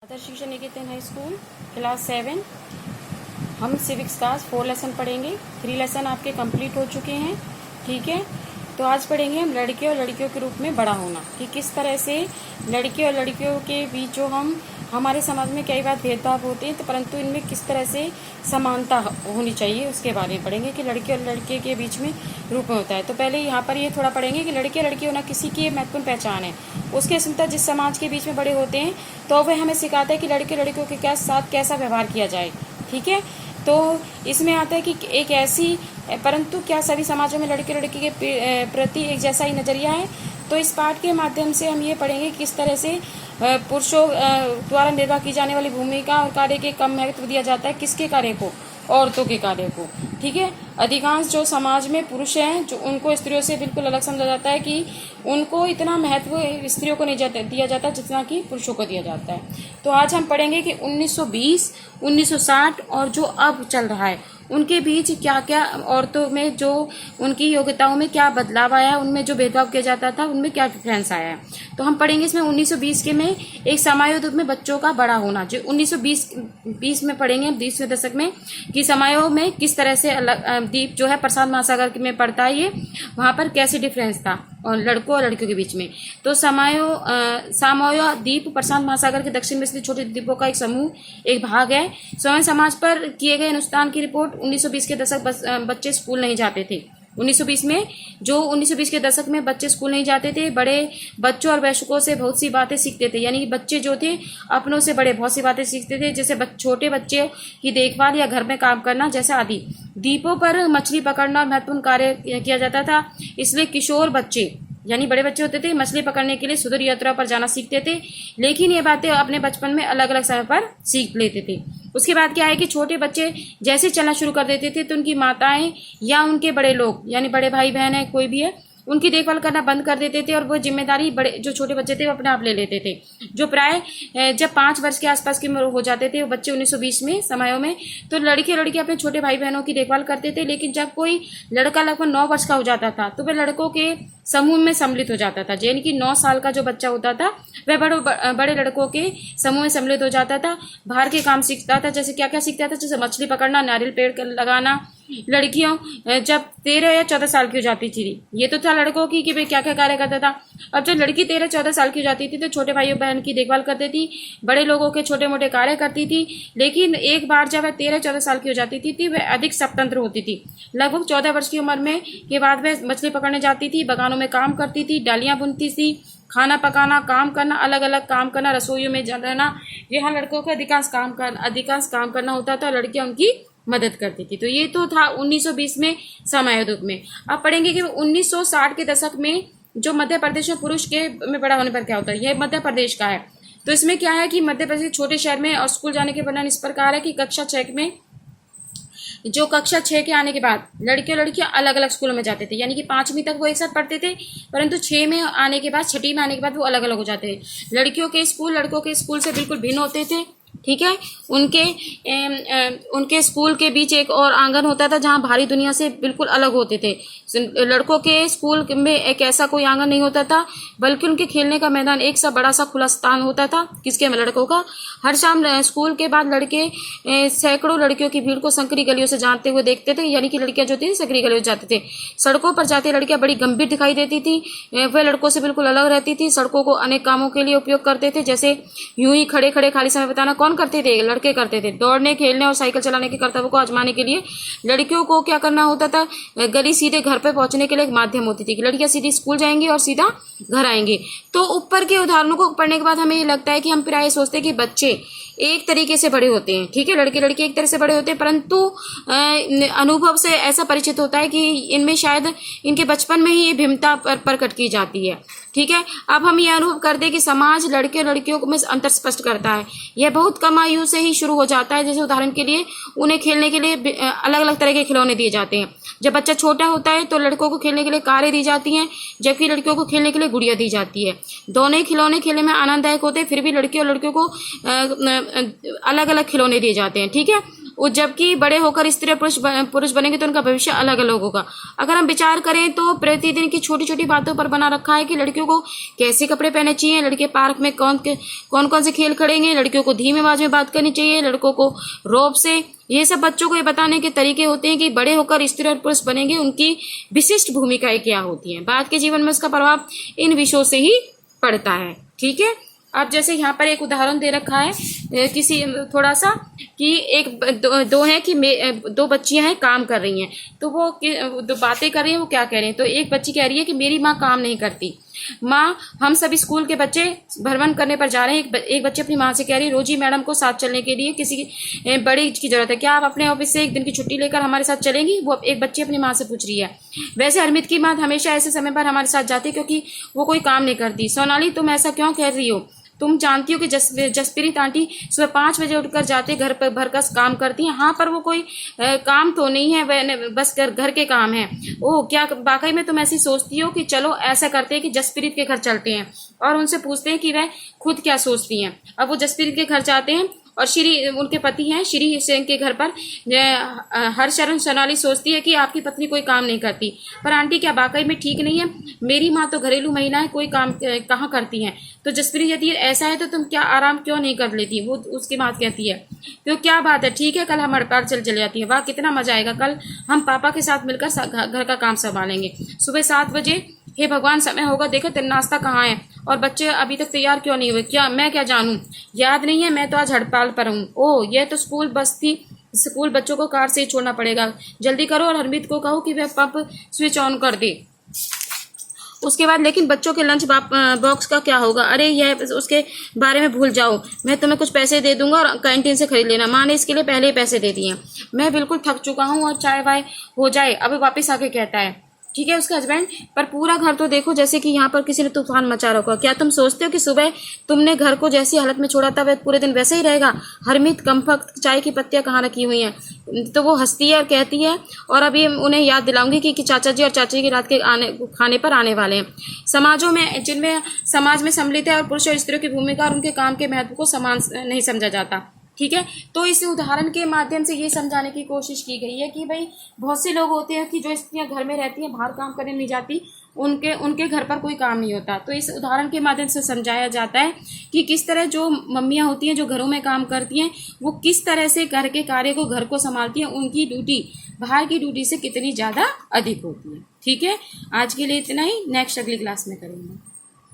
आदर्श शिक्षा निकेतन high school class 7 हम civics का 4 लेसन पढ़ेंगे। 3 लेसन आपके कंप्लीट हो चुके हैं। ठीक है, तो आज पढ़ेंगे हम लड़के और लड़कियों के रूप में बड़ा होना, कि किस तरह से लड़के और लड़कियों के बीच जो हमारे समाज में कई बार भेदभाव होते हैं, तो परंतु इनमें किस तरह से समानता होनी चाहिए उसके बारे में पढ़ेंगे कि लड़के और लड़के के बीच में रूप में होता है। तो पहले यहाँ पर ये थोड़ा पढ़ेंगे कि लड़के लड़की होना किसी की महत्वपूर्ण पहचान है। उसके असंता जिस समाज के बीच में बड़े होते हैं तो वह हमें सिखाता है कि लड़के लड़कियों के साथ कैसा व्यवहार किया जाए। ठीक है, तो इसमें आता है कि एक ऐसी, परंतु क्या सभी समाजों में लड़के लड़की के प्रति एक जैसा ही नजरिया है। तो इस पाठ के माध्यम से हम ये पढ़ेंगे किस तरह से पुरुषों द्वारा निर्वाह की जाने वाली भूमिका और कार्य के कम महत्व दिया जाता है, किसके कार्य को, औरतों के कार्य को। ठीक है, अधिकांश जो समाज में पुरुष हैं जो उनको स्त्रियों से बिल्कुल अलग समझा जाता है, कि उनको इतना महत्व स्त्रियों को नहीं दिया जाता जितना कि पुरुषों को दिया जाता है। तो आज हम पढ़ेंगे कि 1920, 1960 और जो अब चल रहा है उनके बीच क्या क्या औरतों में जो उनकी योग्यताओं में क्या बदलाव आया, उनमें जो भेदभाव किया जाता था उनमें क्या डिफरेंस आया है। तो हम पढ़ेंगे इसमें 1920 के में एक समायों में बच्चों का बड़ा होना, जो 1920 में पढ़ेंगे 20वें दशक में, कि समायों में किस तरह से द्वीप जो है प्रशांत महासागर में पड़ता है, ये वहाँ पर कैसे डिफरेंस था और लड़कों और लड़कियों के बीच में। तो सामोया द्वीप प्रशांत महासागर के दक्षिण में स्थित छोटे द्वीपों का एक समूह, एक भाग है। स्वयं समाज पर किए गए अनुसंधान की रिपोर्ट 1920 के दशक बच्चे स्कूल नहीं जाते थे। 1920 में जो 1920 के दशक में बच्चे स्कूल नहीं जाते थे, बड़े बच्चों और वयस्कों से बहुत सी बातें सीखते थे। यानी कि बच्चे जो थे अपनों से बड़े बहुत सी बातें सीखते थे, जैसे छोटे बच्चे की देखभाल या घर में काम करना जैसा आदि। द्वीपों पर मछली पकड़ना और महत्वपूर्ण कार्य किया जाता था, इसलिए किशोर बच्चे यानी बड़े बच्चे होते थे मछली पकड़ने के लिए सुदूर यात्रा पर जाना सीखते थे, लेकिन ये बातें अपने बचपन में अलग अलग समय पर सीख लेते थे। उसके बाद क्या है कि छोटे बच्चे जैसे चलना शुरू कर देते थे तो उनकी माताएं या उनके बड़े लोग यानी बड़े भाई बहन है कोई भी है, उनकी देखभाल करना बंद कर देते थे और वो जिम्मेदारी बड़े जो छोटे बच्चे थे वो अपने आप ले लेते थे। जो प्राय जब 5 वर्ष के आसपास के हो जाते थे वो बच्चे 1920 में समायों में, तो लड़के लड़की अपने छोटे भाई बहनों की देखभाल करते थे। लेकिन जब कोई लड़का लगभग 9 वर्ष का हो जाता था तो वह लड़कों के समूह में सम्मिलित हो जाता था। यानी कि 9 साल का जो बच्चा होता था वह बड़े लड़कों के समूह में सम्मिलित हो जाता था, बाहर के काम सीखता था। जैसे क्या क्या सीखता था, जैसे मछली पकड़ना, नारियल पेड़ लगाना। लड़कियों जब 13 या 14 साल की हो जाती थी, ये तो था लड़कों की कि भाई क्या क्या कार्य करता था। अब जब लड़की 13-14 साल की हो जाती थी तो छोटे भाइयों बहन की देखभाल करती थी, बड़े लोगों के छोटे मोटे कार्य करती थी। लेकिन एक बार जब वह 13-14 साल की हो जाती थी वह अधिक स्वतंत्र होती थी। लगभग 14 वर्ष की उम्र में के बाद वह मछली पकड़ने जाती थी, बगानों में काम करती थी, डालियां बुनती थी, खाना पकाना, काम करना, अलग अलग काम करना, रसोइयों में रहना। यहाँ लड़कों को अधिकांश काम करना होता था, लड़कियां उनकी मदद करती थी। तो ये तो था 1920 में समायोदुक में। अब पढ़ेंगे कि 1960 के दशक में जो मध्य प्रदेश में पुरुष के में बड़ा होने पर क्या होता है। यह मध्य प्रदेश का है। तो इसमें क्या है कि मध्य प्रदेश छोटे शहर में और स्कूल जाने के वर्णन इस प्रकार है कि कक्षा 6 में जो कक्षा 6 के आने के बाद लड़के और लड़कियां अलग अलग स्कूलों में जाते थे। यानी कि 5वीं तक वो एक साथ पढ़ते थे, परंतु 6 में आने के बाद, 6ठी में आने के बाद वो अलग अलग हो जाते थे। लड़कियों के स्कूल लड़कों के स्कूल से बिल्कुल भिन्न होते थे। ठीक है, उनके स्कूल के बीच एक और आंगन होता था जहां बाहरी दुनिया से बिल्कुल अलग होते थे। लड़कों के स्कूल में एक ऐसा कोई आंगन नहीं होता था, बल्कि उनके खेलने का मैदान एक सा बड़ा सा खुला स्थान होता था। किसके, लड़कों का। हर शाम स्कूल के बाद लड़के सैकड़ों लड़कियों की भीड़ को संकरी गलियों से जाते हुए देखते थे। यानी कि लड़कियां जो थी संकरी गलियों से जाते थे। सड़कों पर जाती लड़कियां बड़ी गंभीर दिखाई देती थी, वह लड़कों से बिल्कुल अलग रहती थी। सड़कों को अनेक कामों के लिए उपयोग करते थे, जैसे यूं ही खड़े खड़े खाली समय बिताना कौन करते थे, लड़के करते थे। दौड़ने, खेलने और साइकिल चलाने के कर्तव्य को आजमाने के लिए लड़कियों को क्या करना होता था, गली सीधे घर पे पहुंचने के लिए एक माध्यम होती थी कि लड़कियां सीधी स्कूल जाएंगी और सीधा घर आएंगे। तो ऊपर के उदाहरणों को पढ़ने के बाद हमें ये लगता है कि हम प्राय सोचते हैं कि बच्चे एक तरीके से बड़े होते हैं। ठीक है, लड़के लड़के एक तरह से बड़े होते हैं, परंतु अनुभव से ऐसा परिचित होता है कि इनमें शायद इनके बचपन में ही ये भिन्नता प्रकट की जाती है। ठीक है, अब हम ये अनुभव करते हैं कि समाज लड़के और लड़कियों में अंतर स्पष्ट करता है। यह बहुत कम आयु से ही शुरू हो जाता है। जैसे उदाहरण के लिए उन्हें खेलने के लिए अलग अलग तरह के खिलौने दिए जाते हैं। जब बच्चा छोटा होता है तो लड़कों को खेलने के लिए कारें दी जाती हैं, जबकि लड़कियों को खेलने के लिए गुड़िया दी जाती है। दोनों ही खिलौने खेलने में आनंददायक होते हैं, फिर भी लड़के और लड़कियों को अलग अलग खिलौने दिए जाते हैं। ठीक है, जबकि बड़े होकर स्त्री और पुरुष बनेंगे तो उनका भविष्य अलग अलग होगा। अगर हम विचार करें तो प्रतिदिन की छोटी छोटी बातों पर बना रखा है कि लड़कियों को कैसे कपड़े पहनने चाहिए, लड़के पार्क में कौन कौन से खेल खेलेंगे, लड़कियों को धीमी आवाज में बात करनी चाहिए, लड़कों को रौब से। ये सब बच्चों को ये बताने के तरीके होते हैं कि बड़े होकर स्त्री और पुरुष बनेंगे, उनकी विशिष्ट भूमिकाएं क्या होती हैं। बाद के जीवन में उसका प्रभाव इन विषयों से ही पड़ता है। ठीक है। अब जैसे यहाँ पर एक उदाहरण दे रखा है किसी थोड़ा सा कि दो है कि दो बच्चियां हैं काम कर रही हैं, तो वो दो बातें कर रही हैं। वो क्या कह रही हैं, तो एक बच्ची कह रही है कि मेरी माँ काम नहीं करती। माँ, हम सभी स्कूल के बच्चे भ्रमण करने पर जा रहे हैं। एक बच्चे अपनी माँ से कह रही है, रोजी मैडम को साथ चलने के लिए किसी बड़ी की जरूरत है, क्या आप अपने ऑफिस से एक दिन की छुट्टी लेकर हमारे साथ चलेंगी? वो एक बच्ची अपनी माँ से पूछ रही है। वैसे हरमीत की माँ हमेशा ऐसे समय पर हमारे साथ जाती है क्योंकि वो कोई काम नहीं करती। सोनाली, तुम ऐसा क्यों कह रही हो? तुम जानती हो कि जसप्रीत आंटी सुबह 5 बजे उठकर जाते घर पर भर का काम करती हैं। हाँ, पर वो कोई काम तो नहीं है, बस घर के काम है। ओह, क्या वाकई में तुम ऐसी सोचती हो कि चलो ऐसा करते हैं कि जसप्रीत के घर चलते हैं और उनसे पूछते हैं कि वह खुद क्या सोचती हैं। अब वो जसप्रीत के घर जाते हैं और श्री, उनके पति हैं श्री सिंह के घर पर हरशरण सोनाली सोचती है कि आपकी पत्नी कोई काम नहीं करती। पर आंटी, क्या वाकई में ठीक नहीं है? मेरी माँ तो घरेलू महिला है, कोई काम कहाँ करती हैं। तो जसप्रीत यदि ऐसा है तो तुम क्या आराम क्यों नहीं कर लेती? वो उसकी बात कहती है, तो क्या बात है, ठीक है, कल हम हड़ताल चले जाती है। वाह, कितना मजा आएगा, कल हम पापा के साथ मिलकर घर का काम संभालेंगे। सुबह 7 बजे, हे भगवान, समय होगा, देखो तेरा नाश्ता कहाँ है और बच्चे अभी तक तैयार क्यों नहीं हुए? क्या मैं क्या जानूं? याद नहीं है, मैं तो आज हड़ताल पर हूँ। ओह, यह तो स्कूल बस थी, स्कूल बच्चों को कार से ही छोड़ना पड़ेगा। जल्दी करो और हरमीत को कहो कि वह पंप स्विच ऑन कर दे। उसके बाद लेकिन बच्चों के लंच बॉक्स का क्या होगा? अरे यह उसके बारे में भूल जाओ, मैं तुम्हें कुछ पैसे दे दूंगा और कैंटीन से खरीद लेना। माँ ने इसके लिए पहले ही पैसे दे दिए। मैं बिल्कुल थक चुका हूँ और चाय वाय हो जाए। अब वापस आके कहता है, ठीक है, उसका हस्बैंड, पर पूरा घर तो देखो जैसे कि यहाँ पर किसी ने तूफान मचा रखा। क्या तुम सोचते हो कि सुबह तुमने घर को जैसी हालत में छोड़ा था वह पूरे दिन वैसे ही रहेगा? हरमीत, कमबख्त, चाय की पत्तियां कहाँ रखी हुई हैं? तो वो हंसती है और कहती है, और अभी उन्हें याद दिलाऊंगी कि चाचा जी और चाची की रात के खाने पर आने वाले हैं। समाजों में जिनमें समाज में सम्मिलित है और पुरुष और स्त्रियों की भूमिका और उनके काम के महत्व को समान नहीं समझा जाता। ठीक है। तो इस उदाहरण के माध्यम से ये समझाने की कोशिश की गई है कि भाई बहुत से लोग होते हैं कि जो स्त्रियां घर में रहती हैं, बाहर काम करने नहीं जाती, उनके घर पर कोई काम नहीं होता। तो इस उदाहरण के माध्यम से समझाया जाता है कि किस तरह जो मम्मियां होती हैं जो घरों में काम करती हैं वो किस तरह से घर के कार्य को, घर को संभालती हैं। उनकी ड्यूटी बाहर की ड्यूटी से कितनी ज़्यादा अधिक होती है। ठीक है, आज के लिए इतना ही। नेक्स्ट अगली क्लास में करेंगे।